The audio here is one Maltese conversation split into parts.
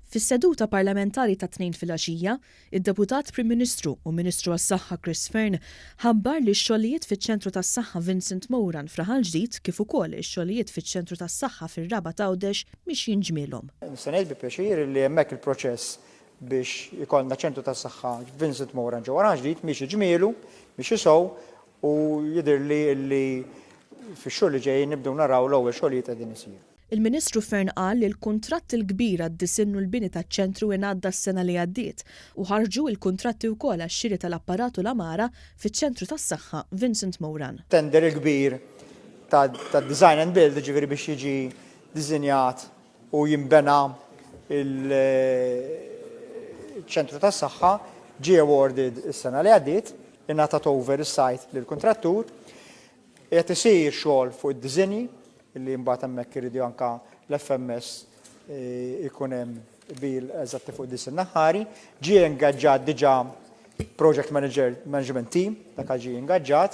Fis-seduta parlamentari tat-Tnejn filgħaxija, id-deputat Prim Ministru u Ministru għas-Saħħa Chris Fearne ħabbar li x-xogħlijiet fiċ-Ċentru Tas-Saħħa Vincent Moran l-ġdid kif ukoll ix-xogħlijiet fiċ-Ċentru Tas-Saħħa fir-Rabat Għawdex mixjin ġmielhom. Nista' ngħid bi pjaċir li hemmhekk il-proċess biex ikollna ċentru tas-saħħa Vincent Moran ġewwa ġdid miexi ġmielu, miexi sew u jidhirli li fix-xogħol li ġejjin nibdew naraw l-ewwel xogħlijiet qegħdin isiru. Il-Ministru Fearne qal li l-kuntratt il-kbir għad-disinnu l-bini taċ-ċentru ingħadda s-sena li għaddiet u ħarġu l-kuntratti wkoll għax-xiri tal-apparatu l-amara fiċ-Ċentru Tas-Saħħa Vincent Moran. Tender il-kbir tad-design and build ġifieri biex jiġi ddiżinjat u jinbena il-ċentru tas-saħħa ġie awarded is-sena li għaddiet, ingħatat over is-sajt lill-kuntrattur, qed isir xogħol fuq id-diżinji li mbagħad hemmhekk iridu anke l-FMS ikun hemm bil eżatti fuq dis in-naħari, ġie ingaġġat diġà project management team dak ġie ingaġġat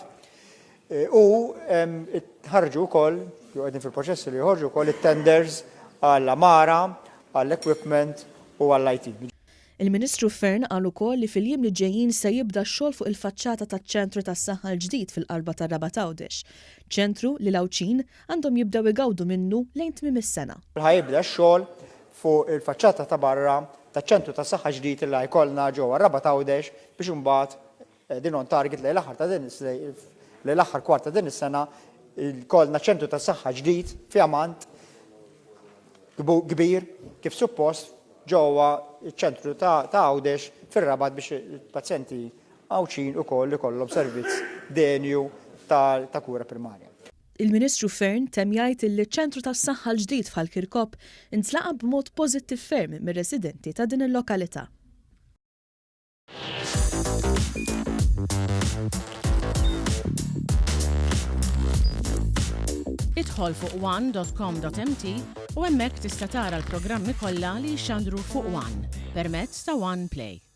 u ħarġu wkoll qegħdin fil-proċessi li joħorġu wkoll it-tenders għall-amara, għall-equipment u għall-IT. Il-Ministru Fearne qal ukoll li fil-jiem li ġejjin se jibda x-xogħol fuq il-faċċata taċ-Ċentru Tas-Saħħa l-ġdid fil-qalba tar-Rabat Għawdex, ċentru li l-Awċin għandhom jibdew igawdu minnu lejn tmiem is-sena. Ħajibda x-xogħol fuq il-faċċata ta' barra taċ-Ċentru Tas-Saħħa ġdid li jkollna ġewwa r-Rabat Għawdex biex imbagħad din on target lejn l-aħħar kwart ta' din is-sena jkollna ċentru tas-saħħa ġdid fi Amant kbir kif suppost ġewwa ċ-ċentru ta' Għawdex fir-Rabat biex il-pazjenti Għawċin ukoll ikollhom servizz denju ta' kura primarja. Il-Ministru Fearne temm jgħid li ċ-ċentru tas-saħħa l-ġdid f'Kirkop intlaqa b'mod pożittiv ferm mir-residenti ta' din il-lokalità. Idħol fuq one.com.mt u hemmhekk tista' tara l-programmi kollha li jxandru fuq One permezz ta' One Play.